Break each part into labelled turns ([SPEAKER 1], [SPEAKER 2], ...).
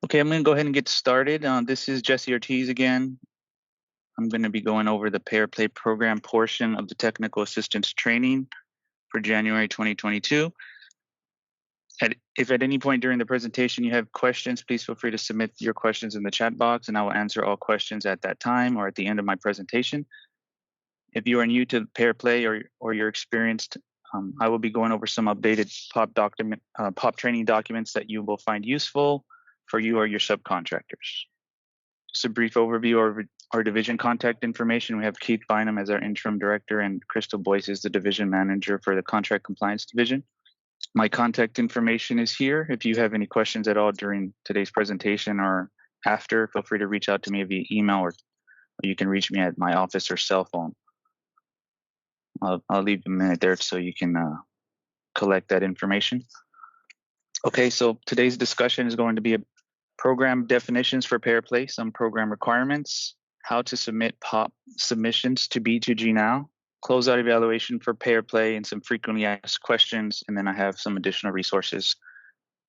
[SPEAKER 1] Okay, I'm going to go ahead and get started. This is Jesse Ortiz again. I'm going to be going over the Pair Play program portion of the technical assistance training for January 2022. If at any point during the presentation you have questions, please feel free to submit your questions in the chat box and I will answer all questions at that time or at the end of my presentation. If you are new to Pair Play or you're experienced, I will be going over some updated POP training documents that you will find useful for you or your subcontractors. Just a brief overview of our division contact information. We have Keith Bynum as our interim director and Crystal Boyce is the division manager for the contract compliance division. My contact information is here. If you have any questions at all during today's presentation or after, feel free to reach out to me via email or you can reach me at my office or cell phone. I'll leave a minute there so you can collect that information. Okay, so today's discussion is going to be program definitions for Pair Play, some program requirements, how to submit POP submissions to B2G Now, closeout evaluation for Pair Play, and some frequently asked questions. And then I have some additional resources,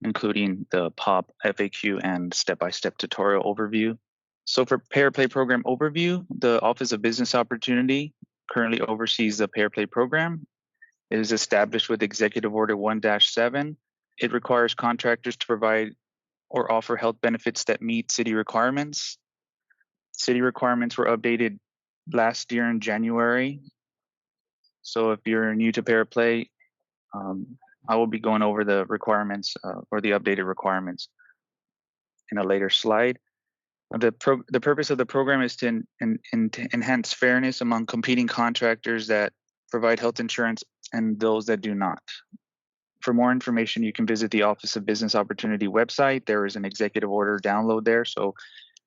[SPEAKER 1] including the POP FAQ and step-by-step tutorial overview. So for Pair Play program overview, the Office of Business Opportunity currently oversees the Pair Play program. It is established with Executive Order 1-7. It requires contractors to provide or offer health benefits that meet city requirements. City requirements were updated last year in January. So if you're new to Pair Play, I will be going over the requirements or the updated requirements in a later slide. The purpose of the program is to enhance fairness among competing contractors that provide health insurance and those that do not. For more information, you can visit the Office of Business Opportunity website. There is an executive order download there. So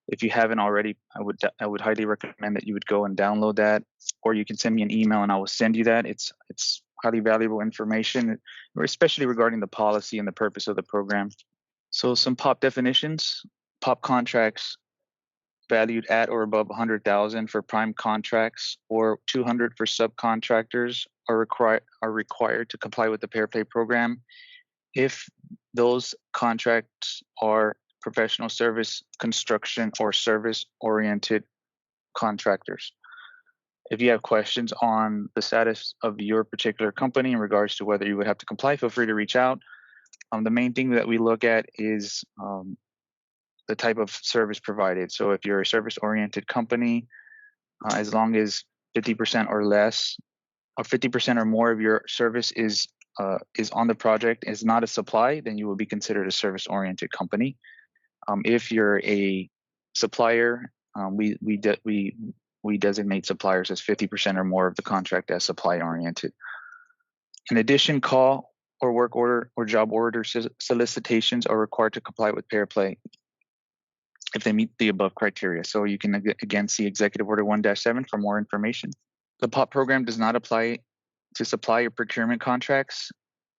[SPEAKER 1] if you haven't already, I would highly recommend that you would go and download that, or you can send me an email and I will send you that. It's highly valuable information, especially regarding the policy and the purpose of the program. So some POP definitions: POP contracts valued at or above 100,000 for prime contracts or 200 for subcontractors are required to comply with the Pair Play program if those contracts are professional service, construction, or service-oriented contractors. If you have questions on the status of your particular company in regards to whether you would have to comply, feel free to reach out. The main thing that we look at is the type of service provided. So if you're a service-oriented company, as long as 50% or less, or 50% or more of your service is on the project, is not a supply, then you will be considered a service-oriented company. If you're a supplier, we designate suppliers as 50% or more of the contract as supply-oriented. In addition, call or work order or job order solicitations are required to comply with Pair Play if they meet the above criteria. So you can again see Executive Order 1-7 for more information. The POP program does not apply to supply or procurement contracts.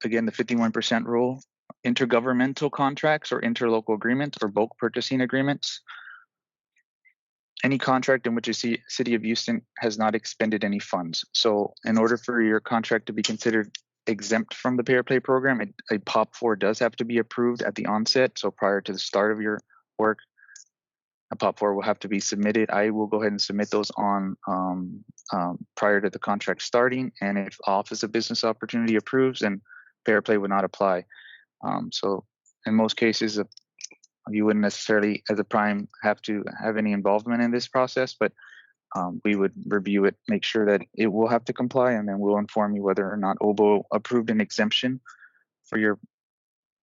[SPEAKER 1] Again, the 51% rule, intergovernmental contracts or interlocal agreements or bulk purchasing agreements. Any contract in which a city of Houston has not expended any funds. So in order for your contract to be considered exempt from the Pair Play program, a POP 4 does have to be approved at the onset. So prior to the start of your work, a POP 4 will have to be submitted. I will go ahead and submit those on prior to the contract starting. And if Office of Business Opportunity approves, then Pair Play would not apply. So in most cases, you wouldn't necessarily, as a prime, have to have any involvement in this process, but we would review it, make sure that it will have to comply, and then we'll inform you whether or not OBO approved an exemption for your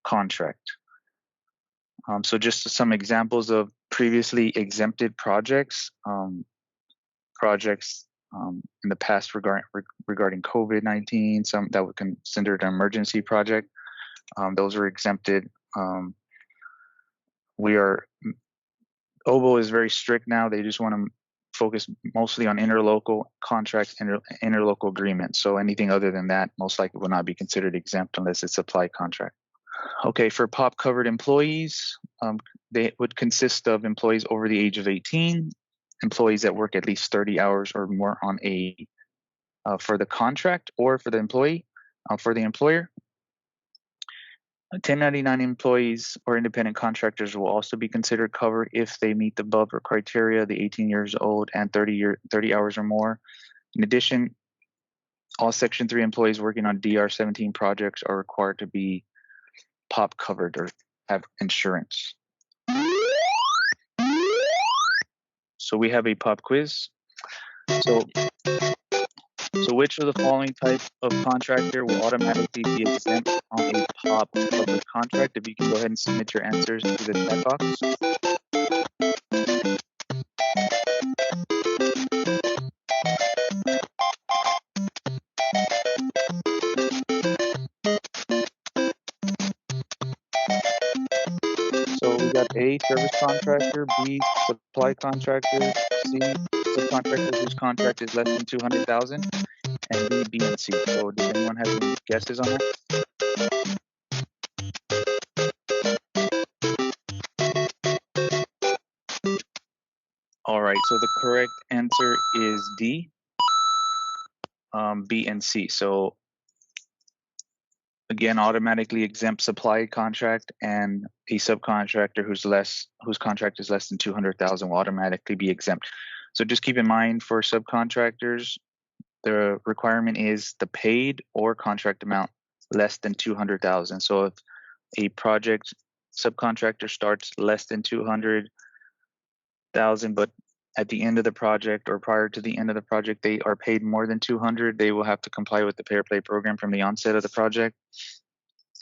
[SPEAKER 1] contract. So just some examples of previously exempted projects, in the past regarding COVID-19, some that were considered an emergency project, those are exempted. OBO is very strict now. They just want to focus mostly on interlocal contracts, interlocal agreements. So anything other than that most likely will not be considered exempt unless it's a supply contract. Okay, for POP covered employees, they would consist of employees over the age of 18, employees that work at least 30 hours or more on for the contract or for the employee, for the employer. 1099 employees or independent contractors will also be considered covered if they meet the above criteria, the 18 years old and 30 hours or more. In addition, all Section 3 employees working on DR17 projects are required to be POP covered or have insurance. So we have a POP quiz. So which of the following type of contractor will automatically be exempt on a POP covered contract? If you can go ahead and submit your answers to the chat box. So we got A, service contractor, B, supply contractor, C, subcontractor whose contract is less than 200,000, and D, B, and C. So does anyone have any guesses on that? All right, so the correct answer is D, B, and C. So again, automatically exempt supply contract, and a subcontractor whose contract is less than 200,000 will automatically be exempt. So just keep in mind for subcontractors, the requirement is the paid or contract amount less than 200,000. So if a project subcontractor starts less than 200,000, but at the end of the project or prior to the end of the project, they are paid more than 200, they will have to comply with the Pay or Play program from the onset of the project.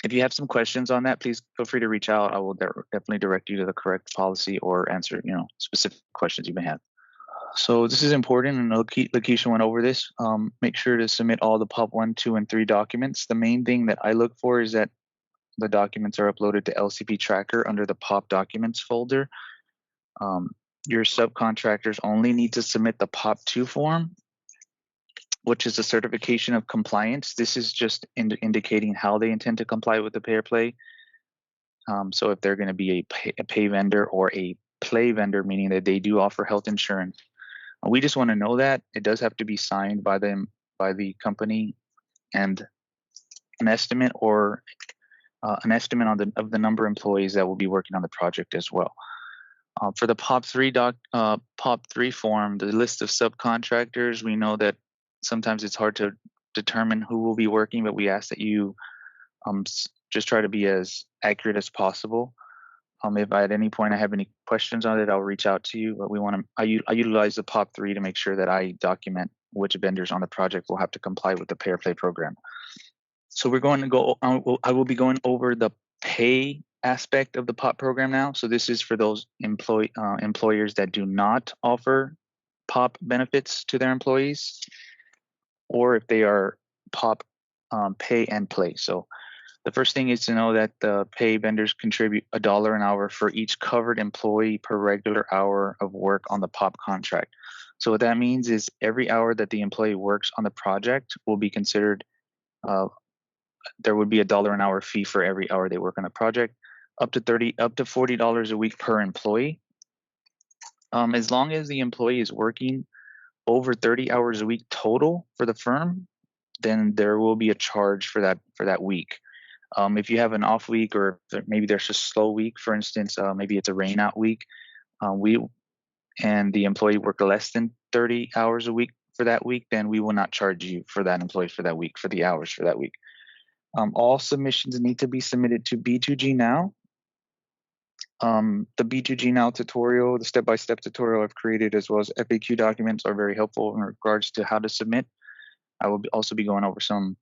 [SPEAKER 1] If you have some questions on that, please feel free to reach out. I will definitely direct you to the correct policy or answer, specific questions you may have. So this is important, and Lakeisha went over this. Make sure to submit all the POP 1, 2, and 3 documents. The main thing that I look for is that the documents are uploaded to LCP Tracker under the POP documents folder. Your subcontractors only need to submit the POP 2 form, which is a certification of compliance. This is just indicating how they intend to comply with the Pay or Play. So if they're going to be a pay vendor or a play vendor, meaning that they do offer health insurance, we just want to know that it does have to be signed by them, by the company, and an estimate or an estimate on of the number of employees that will be working on the project as well. For the POP 3 form, the list of subcontractors, we know that sometimes it's hard to determine who will be working, but we ask that you just try to be as accurate as possible. If at any point I have any questions on it, I'll reach out to you. But I utilize the POP 3 to make sure that I document which vendors on the project will have to comply with the Pay or Play program. So we're going to go. I will be going over the pay aspect of the POP program now. So this is for those employers that do not offer POP benefits to their employees, or if they are POP pay and play. So the first thing is to know that the pay vendors contribute $1 an hour for each covered employee per regular hour of work on the POP contract. So what that means is every hour that the employee works on the project will be considered, there would be $1 an hour fee for every hour they work on a project, up to $40 a week per employee. As long as the employee is working over 30 hours a week total for the firm, then there will be a charge for that week. If you have an off week, or maybe there's a slow week, for instance, maybe it's a rain out week, and the employee worked less than 30 hours a week for that week, then we will not charge you for that employee for that week, for the hours for that week. All submissions need to be submitted to B2G Now. The B2G Now tutorial, the step-by-step tutorial I've created, as well as FAQ documents, are very helpful in regards to how to submit. I will also be going over some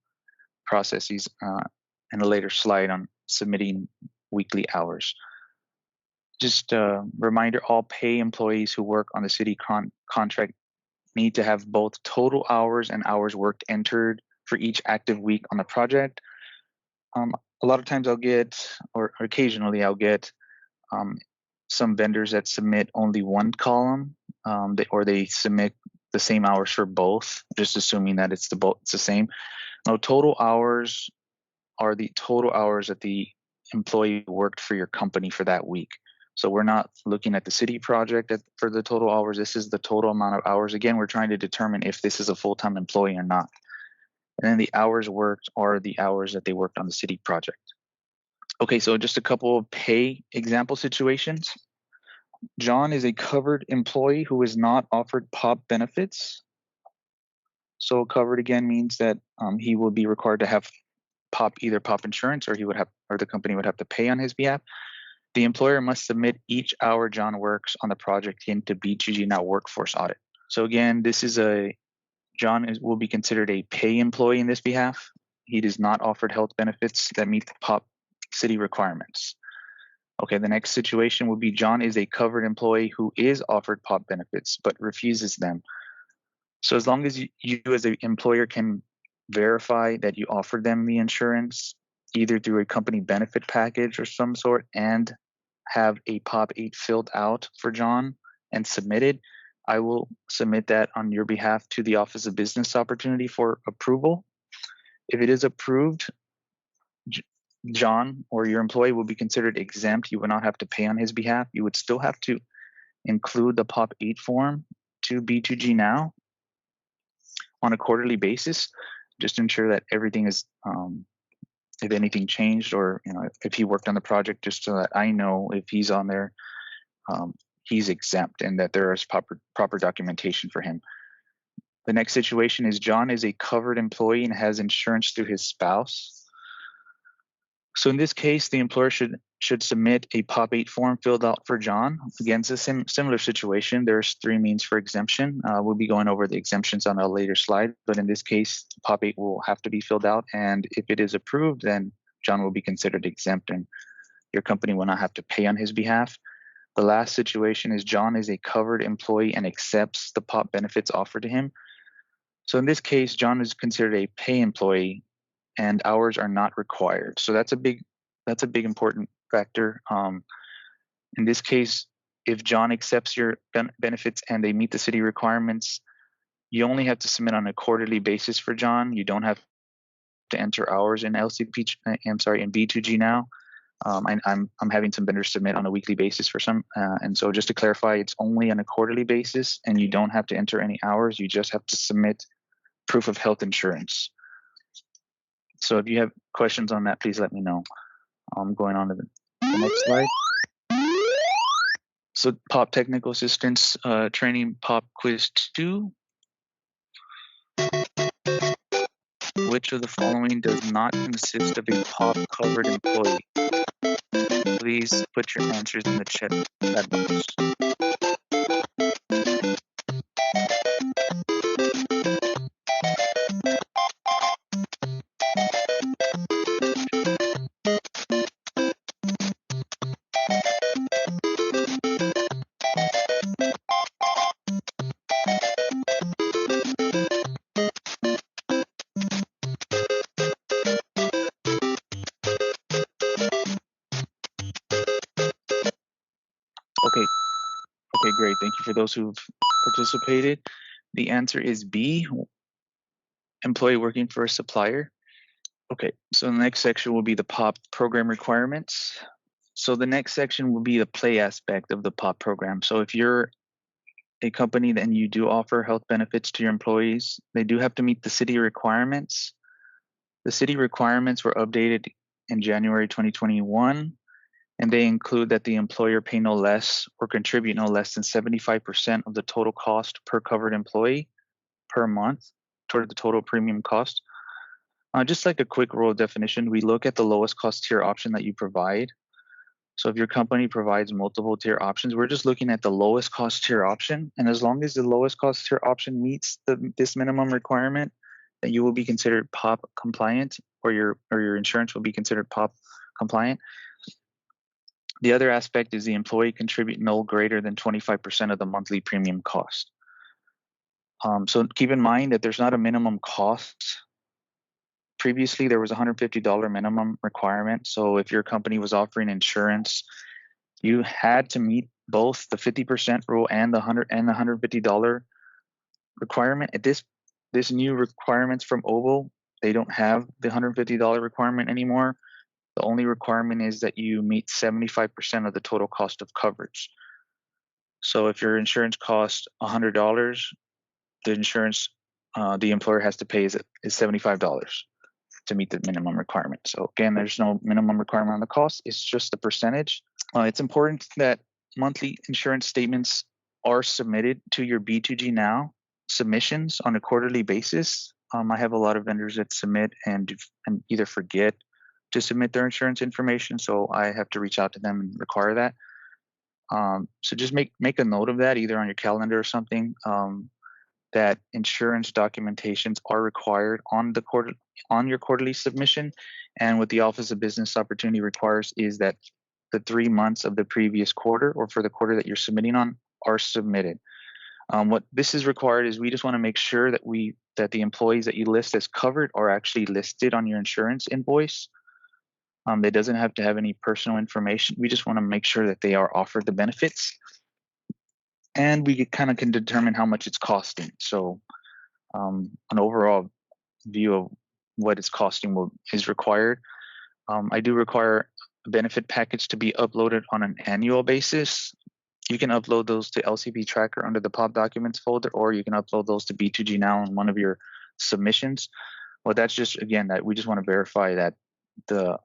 [SPEAKER 1] processes in a later slide on submitting weekly hours. Just a reminder, all pay employees who work on the city contract need to have both total hours and hours worked entered for each active week on the project. A lot of times I'll get, or occasionally I'll get, some vendors that submit only one column, or they submit the same hours for both, just assuming that it's the same. No, total hours are the total hours that the employee worked for your company for that week. So we're not looking at the city project for the total hours. This is the total amount of hours. Again, we're trying to determine if this is a full-time employee or not. And then the hours worked are the hours that they worked on the city project. Okay, so just a couple of pay example situations. John is a covered employee who is not offered POP benefits. So covered again means that he will be required to have either POP insurance, or the company would have to pay on his behalf. The employer must submit each hour John works on the project into B2G Now Workforce Audit. So again, John will be considered a pay employee in this behalf. He is not offered health benefits that meet the POP city requirements. Okay, the next situation would be John is a covered employee who is offered POP benefits but refuses them. So as long as you as an employer can verify that you offered them the insurance, either through a company benefit package or some sort, and have a POP 8 filled out for John and submitted, I will submit that on your behalf to the Office of Business Opportunity for approval. If it is approved, John or your employee will be considered exempt. You will not have to pay on his behalf. You would still have to include the POP 8 form to B2G Now on a quarterly basis, just to ensure that everything is, if anything changed, or if he worked on the project, just so that I know if he's on there, he's exempt and that there is proper documentation for him. The next situation is John is a covered employee and has insurance through his spouse. So in this case, the employer should submit a POP 8 form filled out for John. Again, it's a similar situation. There's 3 means for exemption. We'll be going over the exemptions on a later slide, but in this case, POP 8 will have to be filled out, and if it is approved, then John will be considered exempt and your company will not have to pay on his behalf. The last situation is John is a covered employee and accepts the POP benefits offered to him. So in this case, John is considered a pay employee and hours are not required. So that's a big important factor. In this case, if John accepts your benefits and they meet the city requirements, you only have to submit on a quarterly basis for John. You don't have to enter hours in in B2G Now. I'm having some vendors submit on a weekly basis for some, and so just to clarify, it's only on a quarterly basis, and you don't have to enter any hours. You just have to submit proof of health insurance. So if you have questions on that, please let me know. I'm going on to the next slide. So POP Technical Assistance Training POP Quiz 2. Which of the following does not consist of a POP covered employee? Please put your answers in the chat box. Okay, great. Thank you for those who've participated. The answer is B, employee working for a supplier. Okay, so the next section will be the POP program requirements. So the next section will be the play aspect of the POP program. So if you're a company and you do offer health benefits to your employees, they do have to meet the city requirements. The city requirements were updated in January 2021, and they include that the employer pay no less or contribute no less than 75% of the total cost per covered employee per month toward the total premium cost. Just like a quick rule definition, we look at the lowest cost tier option that you provide. So if your company provides multiple tier options, we're just looking at the lowest cost tier option. And as long as the lowest cost tier option meets this minimum requirement, then you will be considered POP compliant, or your insurance will be considered POP compliant. The other aspect is the employee contribute no greater than 25% of the monthly premium cost. So keep in mind that there's not a minimum cost. Previously, there was a $150 minimum requirement. So if your company was offering insurance, you had to meet both the 50% rule and the $150 requirement. At this new requirements from OVO, they don't have the $150 requirement anymore. The only requirement is that you meet 75% of the total cost of coverage. So if your insurance costs $100, the insurance the employer has to pay is $75. to meet the minimum requirement. So again, there's no minimum requirement on the cost. It's just the percentage. It's important that monthly insurance statements are submitted to your B2G Now submissions on a quarterly basis. I have a lot of vendors that submit and either forget to submit their insurance information, so I have to reach out to them and require that. So just make a note of that either on your calendar or something. That insurance documentations are required on your quarterly submission, and what the Office of Business Opportunity requires is that the 3 months of the previous quarter or for the quarter that you're submitting on are submitted. What this is required is we just want to make sure that the employees that you list as covered are actually listed on your insurance invoice. It doesn't have to have any personal information. We just want to make sure that they are offered the benefits, and we kind of can determine how much it's costing. So an overall view of what it's costing is required. I do require a benefit package to be uploaded on an annual basis. You can upload those to LCP Tracker under the POP Documents folder, or you can upload those to B2G Now in one of your submissions. Well, that's just, again, that we just want to verify that the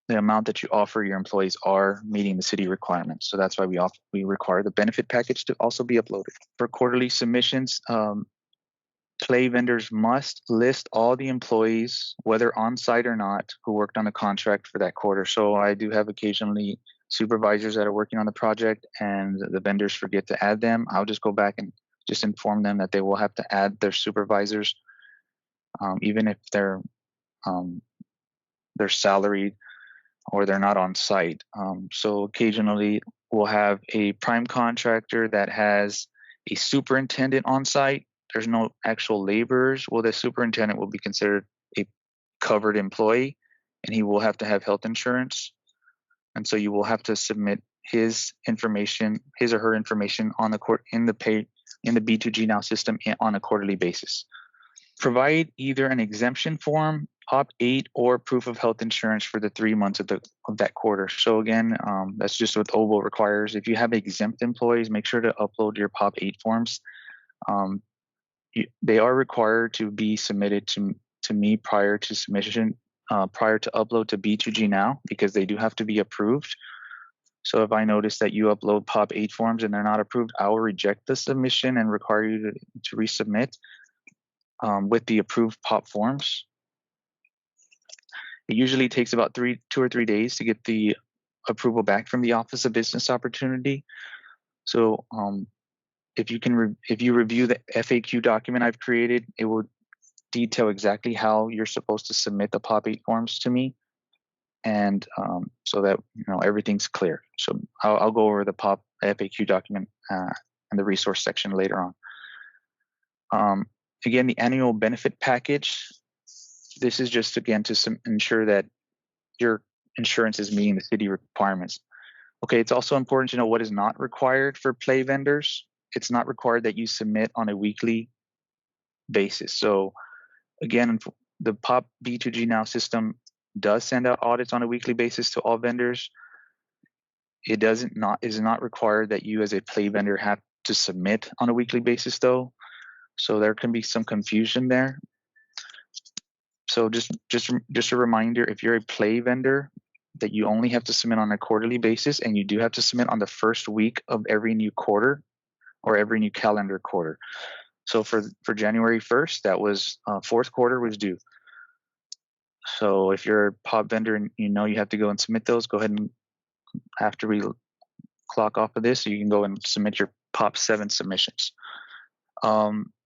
[SPEAKER 1] amount that you offer your employees are meeting the city requirements. So that's why we require the benefit package to also be uploaded. For quarterly submissions, play vendors must list all the employees, whether on site or not, who worked on the contract for that quarter. So I do have occasionally supervisors that are working on the project and the vendors forget to add them. I'll just go back and just inform them that they will have to add their supervisors, even if they're salaried or they're not on site. So occasionally we'll have a prime contractor that has a superintendent on site. There's no actual laborers. Well, the superintendent will be considered a covered employee, and he will have to have health insurance. And so you will have to submit his or her information on the in the B2G Now system on a quarterly basis. Provide either an exemption form, POP 8, or proof of health insurance for the 3 months of that quarter. So again, that's just what OVO requires. If you have exempt employees, make sure to upload your POP 8 forms. They are required to be submitted to me prior to submission, prior to upload to B2G Now, because they do have to be approved. So if I notice that you upload POP 8 forms and they're not approved, I will reject the submission and require you to resubmit with the approved POP forms. It usually takes about 2 or 3 days to get the approval back from the Office of Business Opportunity. So if you review the FAQ document I've created, it will detail exactly how you're supposed to submit the POP 8 forms to me, and so that everything's clear. So I'll go over the POP FAQ document in the resource section later on. Again, the annual benefit package. This is just, again, to ensure that your insurance is meeting the city requirements. Okay, it's also important to know what is not required for play vendors. It's not required that you submit on a weekly basis. So again, the POP B2G Now system does send out audits on a weekly basis to all vendors. It is not required that you as a play vendor have to submit on a weekly basis though. So there can be some confusion there. So just a reminder, if you're a play vendor, that you only have to submit on a quarterly basis, and you do have to submit on the first week of every new quarter or every new calendar quarter. So for January 1st, that was fourth quarter was due. So if you're a POP vendor and you have to go and submit those, go ahead and after we clock off of this, you can go and submit your POP 7 submissions.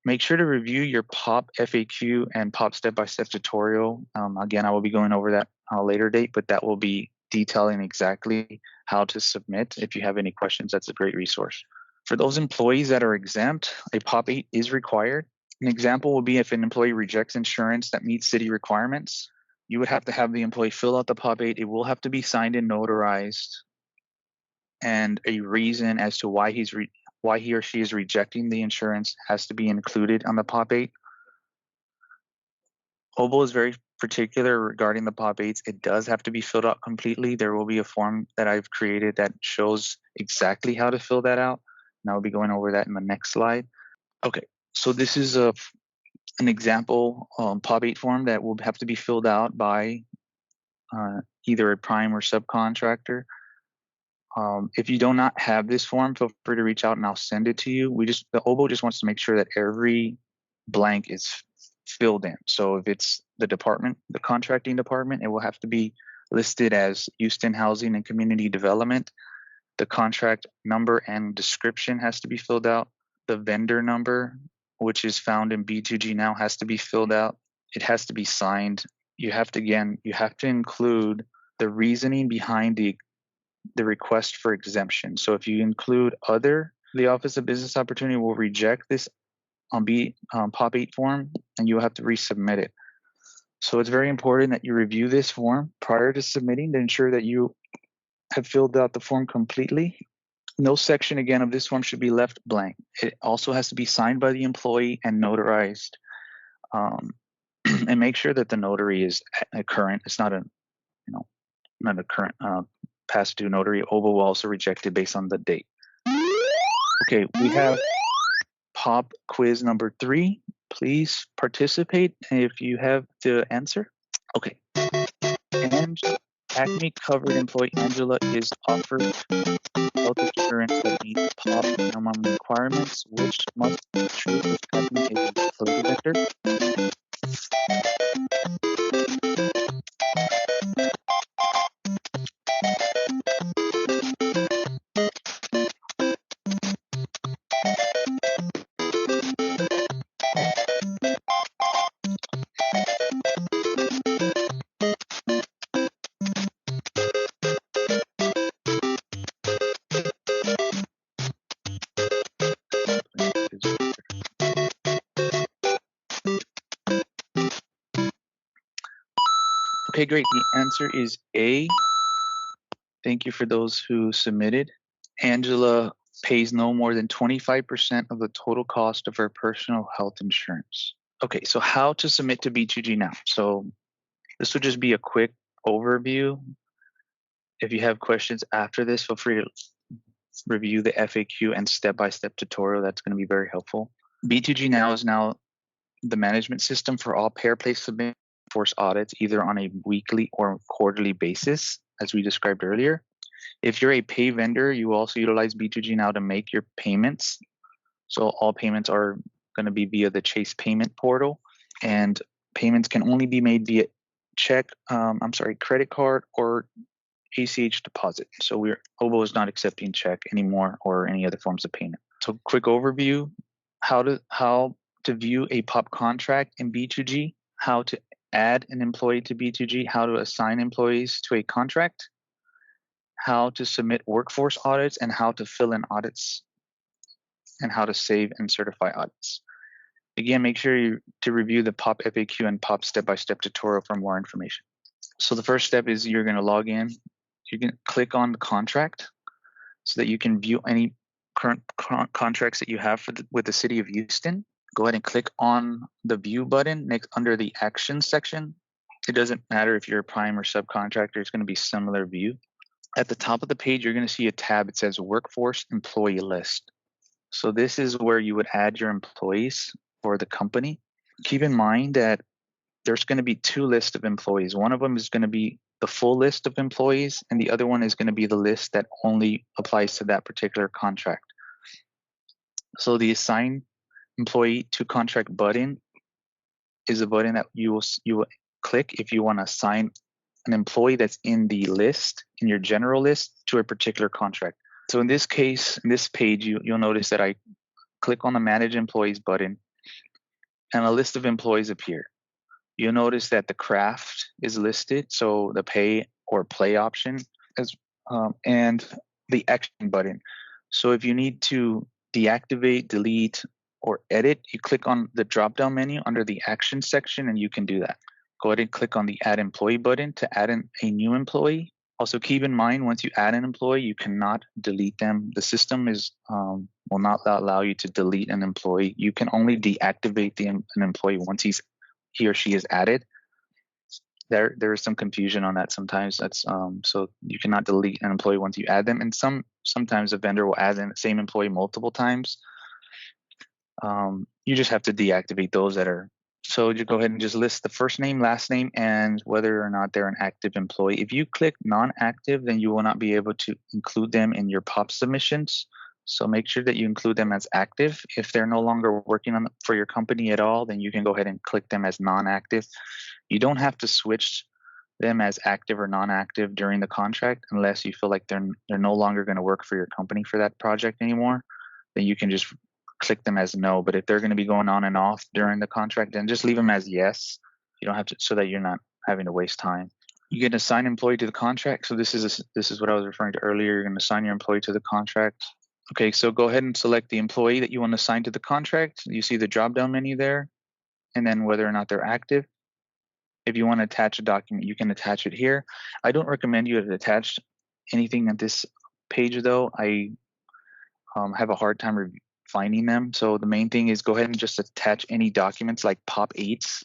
[SPEAKER 1] Make sure to review your POP FAQ and POP step-by-step tutorial. Again, I will be going over that on a later date, but that will be detailing exactly how to submit. If you have any questions, that's a great resource. For those employees that are exempt, a POP 8 is required. An example would be if an employee rejects insurance that meets city requirements, you would have to have the employee fill out the POP 8. It will have to be signed and notarized, and a reason as to why he or she is rejecting the insurance has to be included on the POP 8. OVO is very particular regarding the POP 8s. It does have to be filled out completely. There will be a form that I've created that shows exactly how to fill that out, and I'll be going over that in the next slide. Okay, so this is an example POP 8 form that will have to be filled out by either a prime or subcontractor. If you do not have this form, feel free to reach out and I'll send it to you. The OBO just wants to make sure that every blank is filled in. So if it's the department, the contracting department, it will have to be listed as Houston Housing and Community Development. The contract number and description has to be filled out. The vendor number, which is found in B2G now, has to be filled out. It has to be signed. You have to include the reasoning behind the request for exemption. So if you include other, the Office of Business Opportunity will reject this on POP 8 form, and you'll have to resubmit it. So it's very important that you review this form prior to submitting to ensure that you have filled out the form completely. No section, again, of this form should be left blank. It also has to be signed by the employee and notarized. And make sure that the notary is a current. It's not a current past due notary. OBO will also reject it based on the date. Okay, we have POP quiz number 3. Please participate if you have the answer. Okay. And Acme covered employee Angela is offered health insurance that meets POP minimum requirements, which must be true if Acme is a utility vendor. Okay, great. The answer is A. Thank you for those who submitted. Angela pays no more than 25% of the total cost of her personal health insurance. Okay, so how to submit to B2G now? So this will just be a quick overview. If you have questions after this, feel free to review the FAQ and step-by-step tutorial. That's going to be very helpful. B2G now is the management system for all payer place submit force audits, either on a weekly or quarterly basis, as we described earlier. If you're a pay vendor, you also utilize B2G now to make your payments. So all payments are going to be via the Chase payment portal, and payments can only be made via credit card or ACH deposit. So OBO is not accepting check anymore or any other forms of payment. So quick overview, how to view a POP contract in B2G, how to add an employee to B2G, how to assign employees to a contract, how to submit workforce audits, and how to fill in audits, and how to save and certify audits. Again, make sure to review the POP FAQ and POP step-by-step tutorial for more information. So the first step is you're going to log in. You can click on the contract so that you can view any current contracts that you have with the city of Houston. Go ahead and click on the view button next under the action section. It doesn't matter if you're a prime or subcontractor, it's going to be similar view. At the top of the page, you're going to see a tab. It says Workforce Employee List. So this is where you would add your employees for the company. Keep in mind that there's going to be 2 lists of employees. One of them is going to be the full list of employees, and the other one is going to be the list that only applies to that particular contract. So the Assign Employee to Contract button is a button that you will click if you want to assign an employee that's in the list, in your general list, to a particular contract. So in this case, in this page, you'll notice that I click on the Manage Employees button, and a list of employees appear. You'll notice that the craft is listed, so the pay or play option, and the action button. So if you need to deactivate, delete, or edit, you click on the drop-down menu under the action section, and you can do that. Go ahead and click on the Add Employee button to add in a new employee. Also, keep in mind, once you add an employee, you cannot delete them. The system will not allow you to delete an employee. You can only deactivate an employee once he or she is added. There is some confusion on that sometimes. That's so you cannot delete an employee once you add them. And sometimes a vendor will add in the same employee multiple times. You just have to deactivate those that are So you go ahead and just list the first name, last name, and whether or not they're an active employee. If you click non-active, then you will not be able to include them in your POP submissions. So make sure that you include them as active. If they're no longer working for your company at all, then you can go ahead and click them as non-active. You don't have to switch them as active or non-active during the contract unless you feel like they're no longer going to work for your company for that project anymore. Then you can just click them as no. But if they're going to be going on and off during the contract, then just leave them as yes. You don't have to, so that you're not having to waste time. You get assign employee to the contract. So this is what I was referring to earlier. You're going to assign your employee to the contract. Okay, so go ahead and select the employee that you want to assign to the contract. You see the drop-down menu there, and then whether or not they're active. If you want to attach a document, you can attach it here. I don't recommend you to attach anything at this page, though. I have a hard time finding them. So the main thing is go ahead and just attach any documents like POP 8s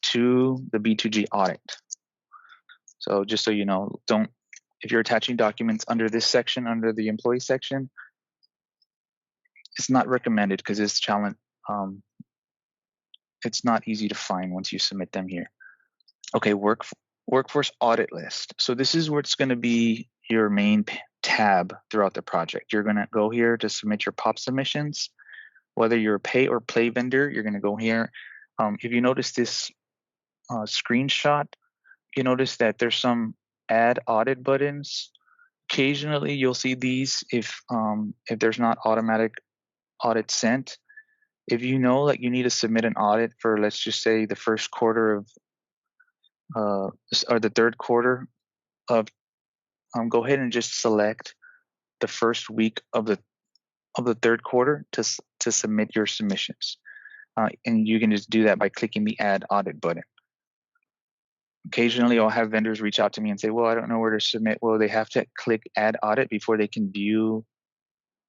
[SPEAKER 1] to the B2G audit. So just so you know, if you're attaching documents under this section, under the employee section, it's not recommended because it's challenge. It's not easy to find once you submit them here. Okay, workforce audit list. So this is where it's going to be your main tab throughout the project. You're going to go here to submit your POP submissions. Whether you're a pay or play vendor, you're going to go here. If you notice this screenshot, you notice that there's some add audit buttons. Occasionally, you'll see these if there's not automatic audit sent. If you know that you need to submit an audit for, let's just say, the first quarter of or the third quarter of, go ahead and just select the first week of the third quarter to submit your submissions. And you can just do that by clicking the Add Audit button. Occasionally, I'll have vendors reach out to me and say, well, I don't know where to submit. Well, they have to click Add Audit before they can view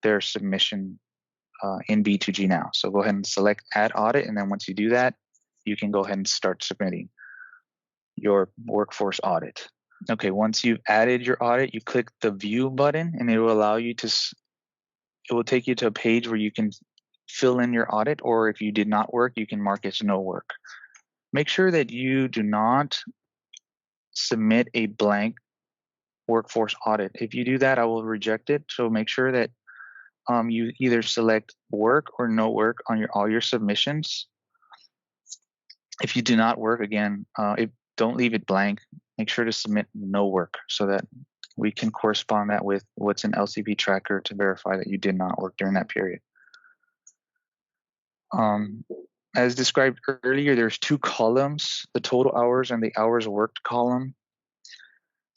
[SPEAKER 1] their submission in B2G now. So go ahead and select Add Audit, and then once you do that, you can go ahead and start submitting your workforce audit. Okay, once you've added your audit, you click the View button, and it will allow you to, it will take you to a page where you can fill in your audit, or if you did not work, you can mark as no work. Make sure that you do not submit a blank workforce audit. If you do that, I will reject it. So make sure that you either select work or no work on all your submissions. If you do not work, again, don't leave it blank. Make sure to submit no work so that we can correspond that with what's in LCP tracker to verify that you did not work during that period. As described earlier, there's two columns, the total hours and the hours worked column.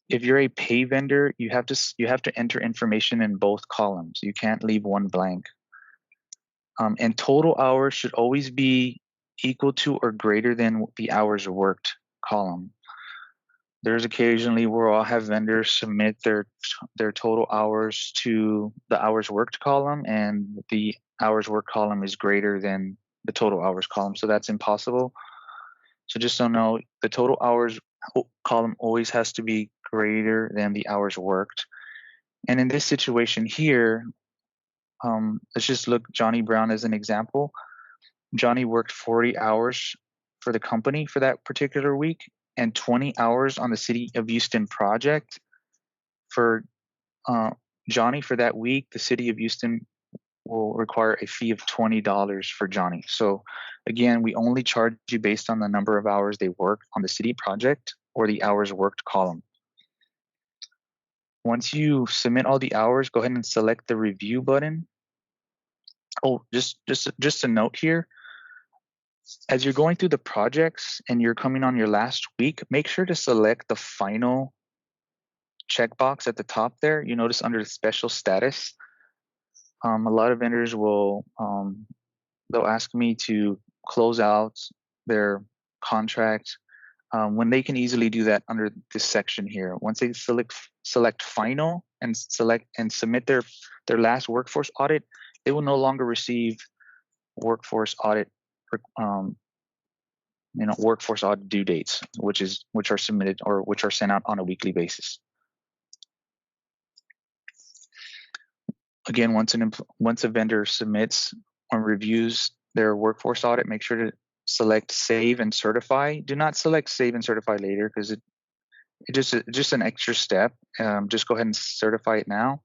[SPEAKER 1] If you're a pay vendor, you have to enter information in both columns. You can't leave one blank. And total hours should always be equal to or greater than the hours worked column. There's occasionally where I'll have vendors submit their total hours to the hours worked column, and the hours worked column is greater than the total hours column. So that's impossible. So just so know, the total hours column always has to be greater than the hours worked. And in this situation here, let's just look Johnny Brown as an example. Johnny worked 40 hours for the company for that particular week and 20 hours on the City of Houston project. For Johnny for that week, the City of Houston will require a fee of $20 for Johnny. So again, we only charge you based on the number of hours they work on the city project or the hours worked column. Once you submit all the hours, go ahead and select the review button. Oh, just a note here. As you're going through the projects and you're coming on your last week, make sure to select the final checkbox at the top there. You notice under the special status, a lot of vendors will they'll ask me to close out their contract when they can easily do that under this section here. Once they select final and submit their last workforce audit, they will no longer receive workforce audit workforce audit due dates, which are submitted or which are sent out on a weekly basis. Again, once a vendor submits or reviews their workforce audit, make sure to select Save and Certify. Do not select Save and Certify later because it just an extra step. Just go ahead and certify it now.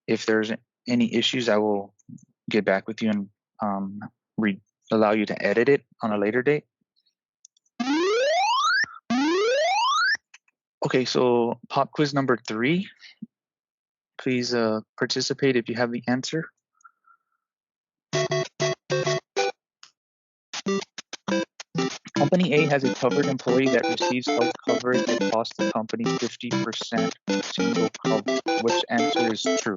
[SPEAKER 1] If there's any issues, I will get back with you and allow you to edit it on a later date. Okay, so pop quiz number 3. Please participate if you have the answer. Company A has a covered employee that receives health coverage that costs the company 50% single coverage. Which answer is true?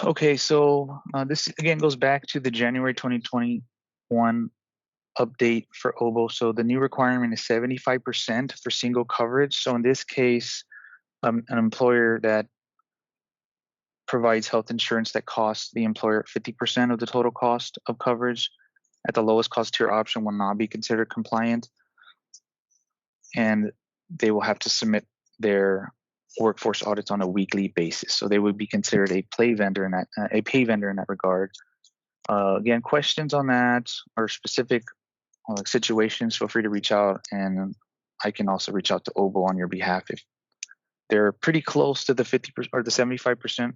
[SPEAKER 1] Okay, so this again goes back to the January 2021 update for OBO. So the new requirement is 75% for single coverage. So in this case, an employer that provides health insurance that costs the employer 50% of the total cost of coverage at the lowest cost tier option will not be considered compliant, and they will have to submit their workforce audits on a weekly basis. So they would be considered a pay vendor in that regard. Again, questions on that or specific situations, feel free to reach out, and I can also reach out to OBO on your behalf if they're pretty close to the 50% or the 75%.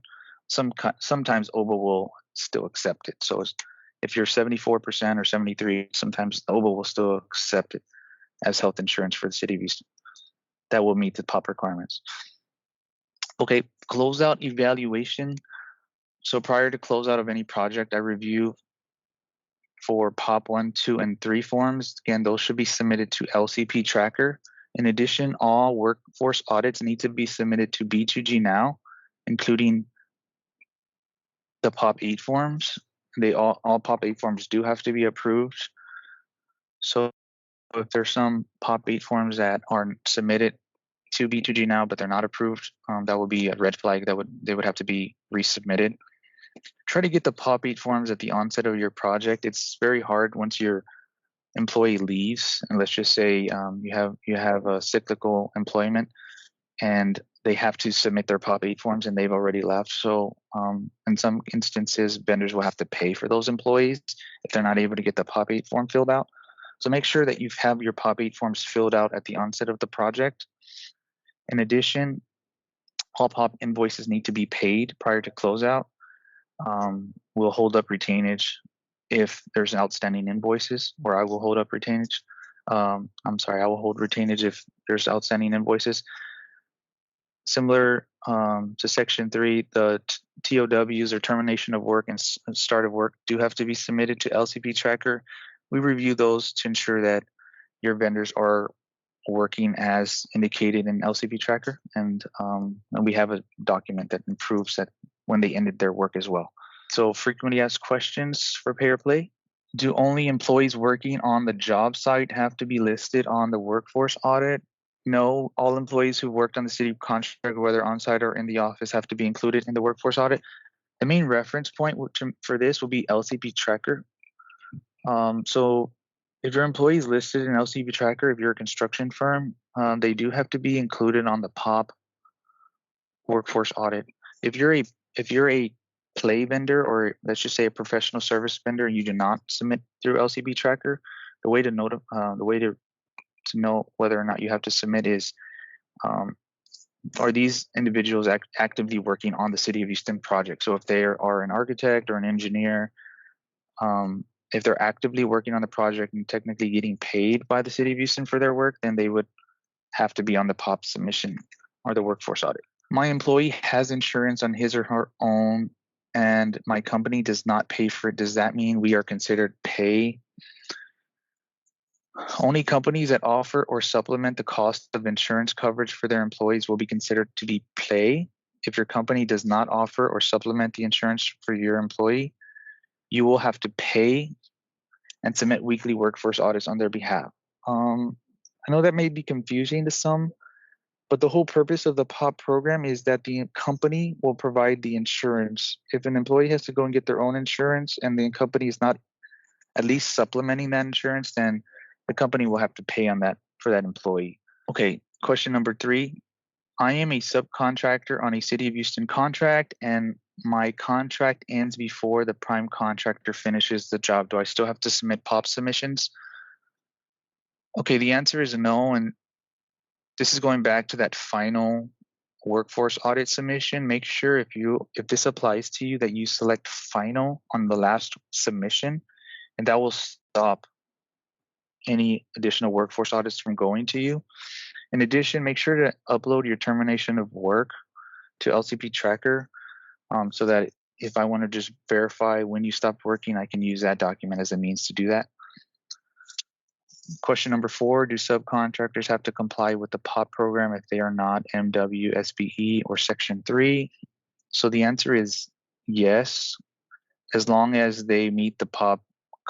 [SPEAKER 1] Sometimes OBO will still accept it. So if you're 74% or 73%, sometimes OBO will still accept it as health insurance for the city of Houston. That will meet the POP requirements. Okay, closeout evaluation. So prior to closeout of any project, I review for POP 1, 2, and 3 forms. Again, those should be submitted to LCP Tracker. In addition, all workforce audits need to be submitted to B2G Now, including the POP 8 forms. All POP 8 forms do have to be approved. So if there's some POP 8 forms that are submitted to B2G Now but they're not approved, that would be a red flag. They would have to be resubmitted. Try to get the POP 8 forms at the onset of your project. It's very hard once your employee leaves, and let's just say you have a cyclical employment and they have to submit their POP 8 forms and they've already left. So in some instances, vendors will have to pay for those employees if they're not able to get the POP 8 form filled out. So make sure that you have your POP 8 forms filled out at the onset of the project. In addition, all POP invoices need to be paid prior to closeout. We'll hold up retainage if there's outstanding invoices, or I will hold up retainage. I will hold retainage if there's outstanding invoices. Similar to Section 3, the TOWs or termination of work and start of work do have to be submitted to LCP Tracker. We review those to ensure that your vendors are working as indicated in LCP Tracker, and we have a document that proves that when they ended their work as well. So frequently asked questions for pay or play. Do only employees working on the job site have to be listed on the workforce audit? No, all employees who worked on the city contract, whether on-site or in the office, have to be included in the workforce audit. The main reference point for this will be LCP Tracker. So if your employee is listed in LCP Tracker, if you're a construction firm, they do have to be included on the POP workforce audit. If you're a play vendor, or let's just say a professional service vendor, and you do not submit through LCP Tracker, the way to know whether or not you have to submit is, are these individuals actively working on the City of Houston project? So if they are an architect or an engineer, if they're actively working on the project and technically getting paid by the City of Houston for their work, then they would have to be on the POP submission or the workforce audit. My employee has insurance on his or her own, and my company does not pay for it. Does that mean we are considered pay? Only companies that offer or supplement the cost of insurance coverage for their employees will be considered to be pay. If your company does not offer or supplement the insurance for your employee, you will have to pay and submit weekly workforce audits on their behalf. I know that may be confusing to some, but the whole purpose of the POP program is that the company will provide the insurance. If an employee has to go and get their own insurance and the company is not at least supplementing that insurance, then the company will have to pay on that for that employee. Okay, question number 3. I am a subcontractor on a City of Houston contract, and my contract ends before the prime contractor finishes the job. Do I still have to submit POP submissions? Okay, the answer is no, and this is going back to that final workforce audit submission. Make sure if this applies to you that you select final on the last submission, and that will stop any additional workforce audits from going to you. In addition, make sure to upload your termination of work to LCP Tracker so that if I want to just verify when you stopped working, I can use that document as a means to do that. Question number 4, do subcontractors have to comply with the POP program if they are not MWSBE or Section 3? So the answer is yes, as long as they meet the POP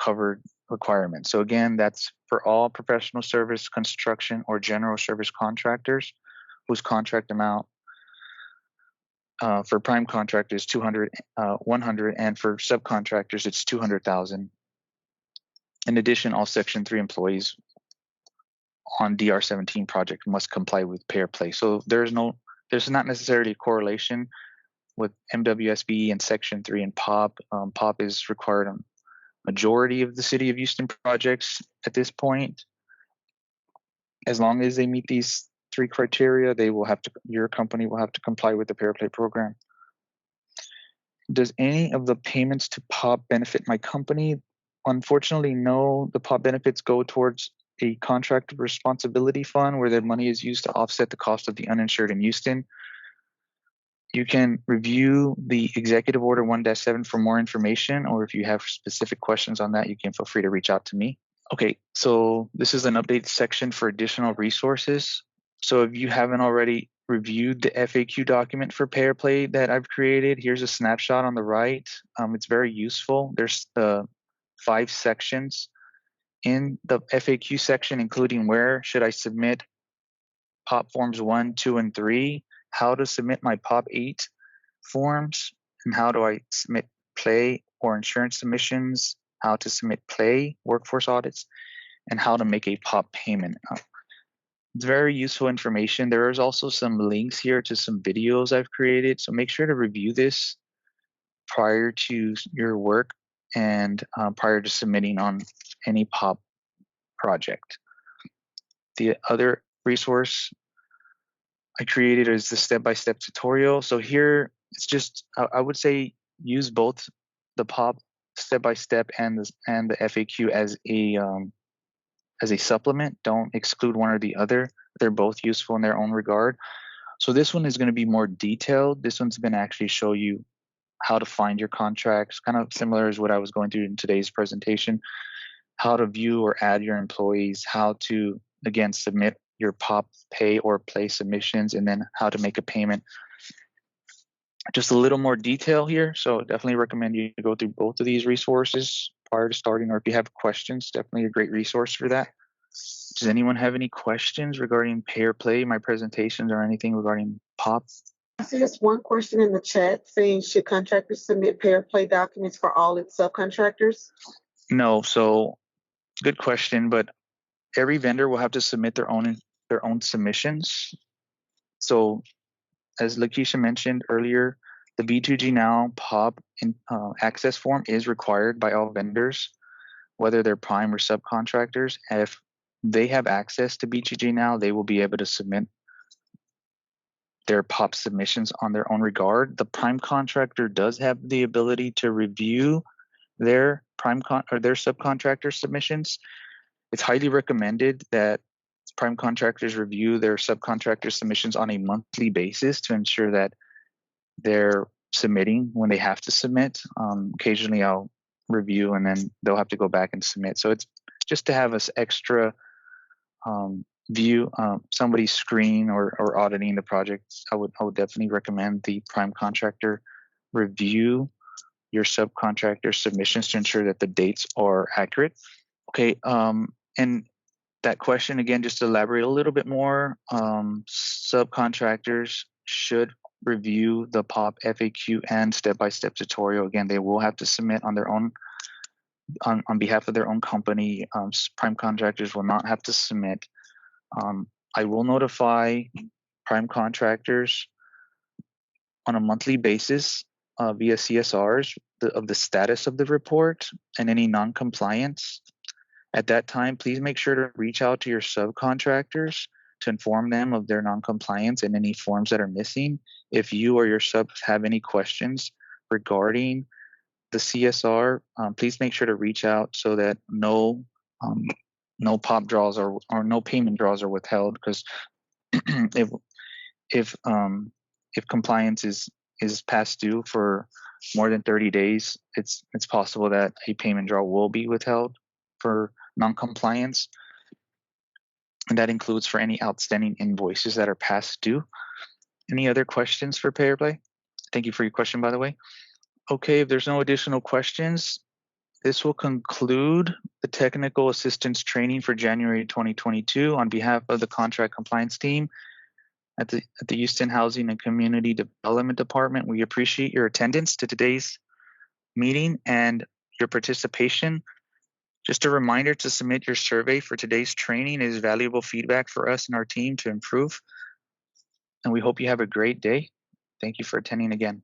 [SPEAKER 1] covered requirements. So again, that's for all professional service, construction, or general service contractors whose contract amount for prime contractors is 100, and for subcontractors it's 200,000. In addition, all Section 3 employees on DR17 project must comply with pay or play. So there's not necessarily a correlation with MWSB and Section 3 and POP. POP is required on majority of the City of Houston projects at this point. As long as they meet these 3 criteria, your company will have to comply with the pay or play program. Does any of the payments to POP benefit my company? Unfortunately, no. The POP benefits go towards a contract responsibility fund where the money is used to offset the cost of the uninsured in Houston. You can review the Executive Order 1-7 for more information, or if you have specific questions on that, you can feel free to reach out to me. Okay, so this is an update section for additional resources. So if you haven't already reviewed the FAQ document for pay or play that I've created, here's a snapshot on the right. It's very useful. There's 5 sections in the FAQ section, including where should I submit POP forms 1, 2, and 3, how to submit my POP 8 forms, and how do I submit play or insurance submissions, how to submit play workforce audits, and how to make a POP payment. It's very useful information. There is also some links here to some videos I've created, so make sure to review this prior to your work and prior to submitting on any POP project. The other resource I created is the step-by-step tutorial. So here it's just, I would say, use both the POP step-by-step and the FAQ as a supplement. Don't exclude one or the other. They're both useful in their own regard. So this one is going to be more detailed. This one's going to actually show you how to find your contracts, kind of similar as what I was going through in today's presentation, how to view or add your employees, how to, again, submit your POP pay or play submissions, and then how to make a payment. Just a little more detail here. So definitely recommend you go through both of these resources prior to starting, or if you have questions, definitely a great resource for that. Does anyone have any questions regarding pay or play, my presentations, or anything regarding POP?
[SPEAKER 2] I see just one question in the chat saying, should contractors submit pay or play documents for all its subcontractors?
[SPEAKER 1] No, so good question, but every vendor will have to submit their own submissions. So as Lakeisha mentioned earlier, the B2G Now POP access form is required by all vendors, whether they're prime or subcontractors. And if they have access to B2G Now, they will be able to submit their POP submissions on their own regard. The prime contractor does have the ability to review their their subcontractor submissions. It's highly recommended that prime contractors review their subcontractor submissions on a monthly basis to ensure that they're submitting when they have to submit. Occasionally I'll review and then they'll have to go back and submit. So it's just to have this extra view, somebody's screen or auditing the project. I would definitely recommend the prime contractor review your subcontractor submissions to ensure that the dates are accurate. Okay, and that question again, just to elaborate a little bit more, subcontractors should review the POP FAQ and step-by-step tutorial. Again, they will have to submit on their own, on behalf of their own company. Prime contractors will not have to submit. I will notify prime contractors on a monthly basis via CSRs of the status of the report and any non-compliance. At that time, please make sure to reach out to your subcontractors to inform them of their non-compliance and any forms that are missing. If you or your subs have any questions regarding the CSR, please make sure to reach out so that no POP draws or no payment draws are withheld. Because if if compliance is past due for more than 30 days, it's possible that a payment draw will be withheld for non-compliance, and that includes for any outstanding invoices that are past due. Any other questions for Pay or Play? Thank you for your question, by the way. Okay, if there's no additional questions, this will conclude the technical assistance training for January 2022 on behalf of the contract compliance team at the Houston Housing and Community Development Department. We appreciate your attendance to today's meeting and your participation. Just a reminder to submit your survey for today's training. It is valuable feedback for us and our team to improve. And we hope you have a great day. Thank you for attending again.